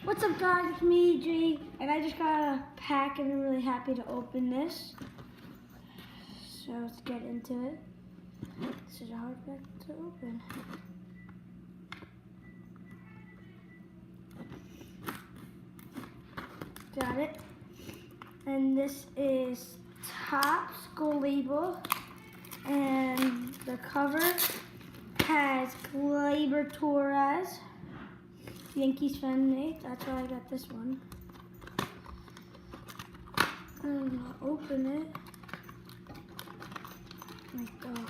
What's up guys, it's me, G, and I just got a pack and I'm really happy to open this. So let's get into it. This is a hard pack to open. Got it. And this is Topps Gold Label, and the cover has Gleyber Torres, Yankees fan made. That's why I got this one. I'm gonna open it. Oh my God.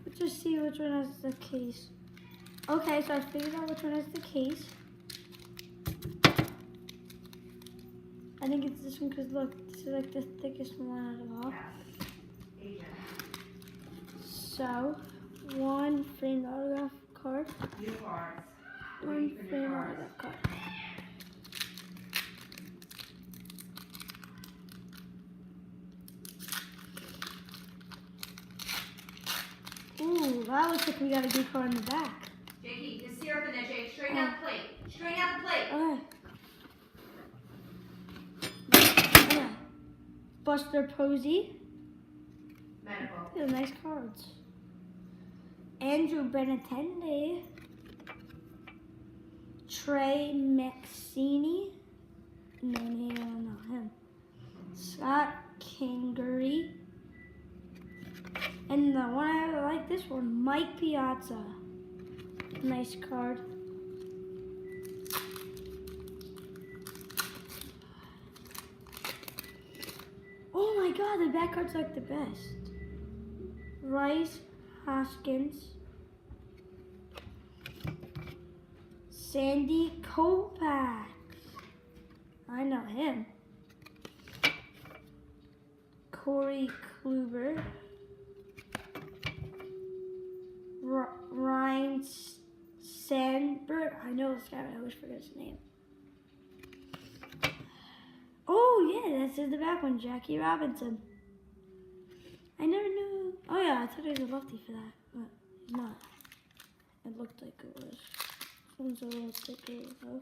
Let's just see which one has the case. Okay, so I figured out which one has the case. I think it's this one because look, this is like the thickest one out of all. So, one framed autograph card. One framed autograph card. Ooh, that looks like we got a good card in the back. Jakey, the syrup in there, Jake. Straighten out the plate. Straighten out the plate. Okay. Buster Posey. Medical. These are nice cards. Andrew Benintendi. Trey Mancini. No, I don't know him. Scott Kingery. And the one I like, this one, Mike Piazza. Nice card. Oh my God, the back card's like the best. Rice Hoskins. Sandy Koufax. I know him. Corey Kluber. Ryan Sandberg. I know this guy, but I always forget his name. Oh yeah, this is the back one, Jackie Robinson. I never knew. Oh yeah, I thought he was a lefty for that, but he's not. It looked like it was. This one's a little thicker though.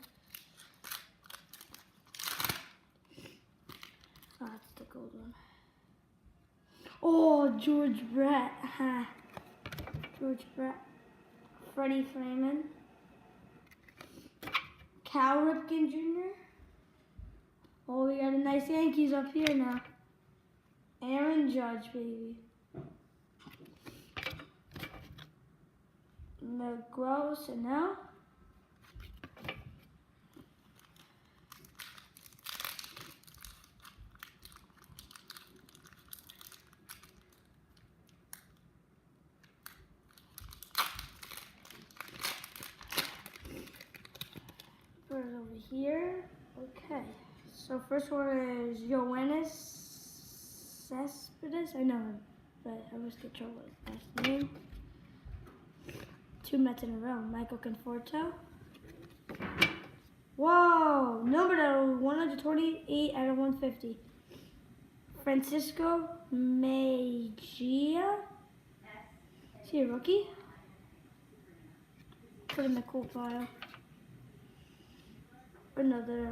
Oh, that's the gold one. Oh, George Brett. George Brett. Freddie Freeman. Cal Ripken Jr. Oh, we got a nice Yankees up here now. Aaron Judge, baby. Miguel Sano. Where's over here? Okay. So first one is Yoenis Cespedes. I know him, but I always get trouble with his last name. 2 Mets in a row. Michael Conforto. Whoa! Number to 128 out of 150. Francisco Mejia. Is he a rookie? Put in the cool pile. Another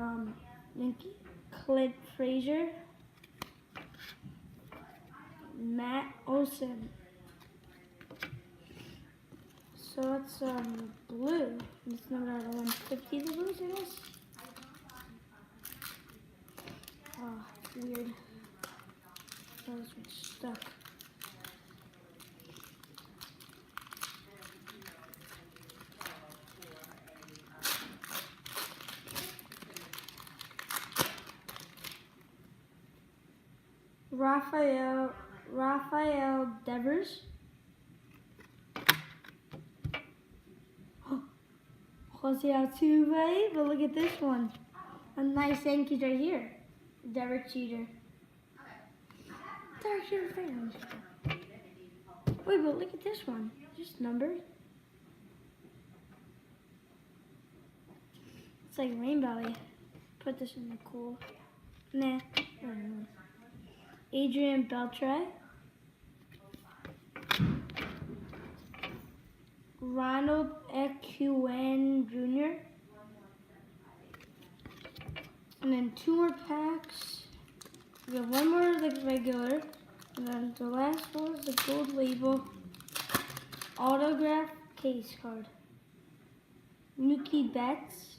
Yankee. Clint Frazier. Matt Olson. So that's blue. It's number out of 150, the blues, I guess. Oh, weird. That was stuck. Rafael Devers. Jose Altuve, but look at this one. A nice Yankees right here. Derek Jeter. Derek Jeter fans. Wait, but look at this one. Just numbered. It's like rainbowy. Put this in the cool. Nah. Adrian Beltre. Ronald Acuna Jr., then 2 more packs. We have 1 more of the regular. And then the last one is the gold label autograph case card. Mookie Betts.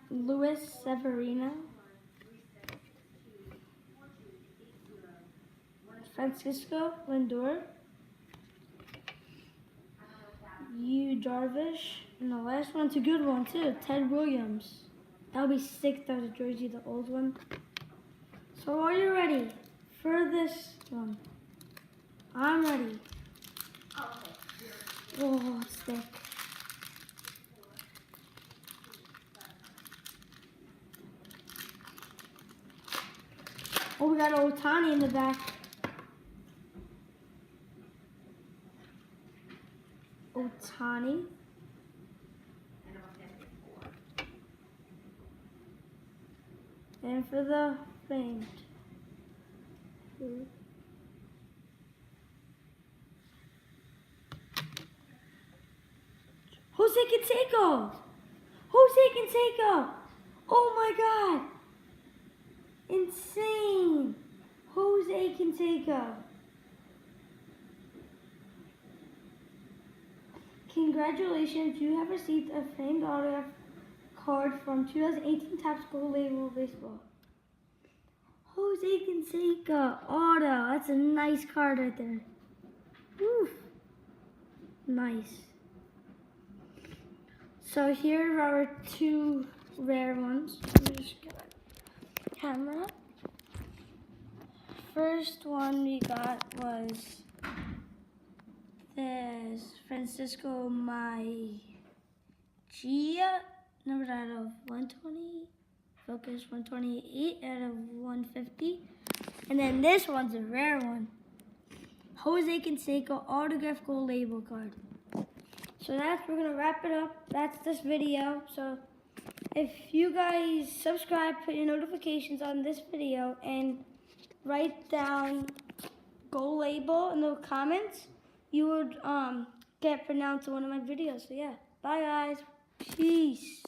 Luis Severino. Francisco Lindor. Yu Darvish. And the last one's a good one too, Ted Williams. That'll be sick, that was a jersey, the old one. So are you ready for this one? I'm ready. Oh, it's thick. Oh, we got Ohtani in the back. Ohtani. And for the framed. Jose Canseco! Jose Canseco! Oh my god! Insane! Jose Canseco. Congratulations, you have received a framed autograph card from 2018 Topps Gold Label Baseball. Jose Canseco auto. That's a nice card right there. Woo. Nice. So here are our 2 rare ones. Let me just get a camera. First one we got was this Francisco Mejia, numbered out of 120. Focus 128 out of 150. And then this one's a rare one. Jose Canseco autograph gold label card. So we're gonna wrap it up. That's this video. So if you guys subscribe, put your notifications on this video and write down gold label in the comments, you would get pronounced in one of my videos. So yeah, bye guys. Peace.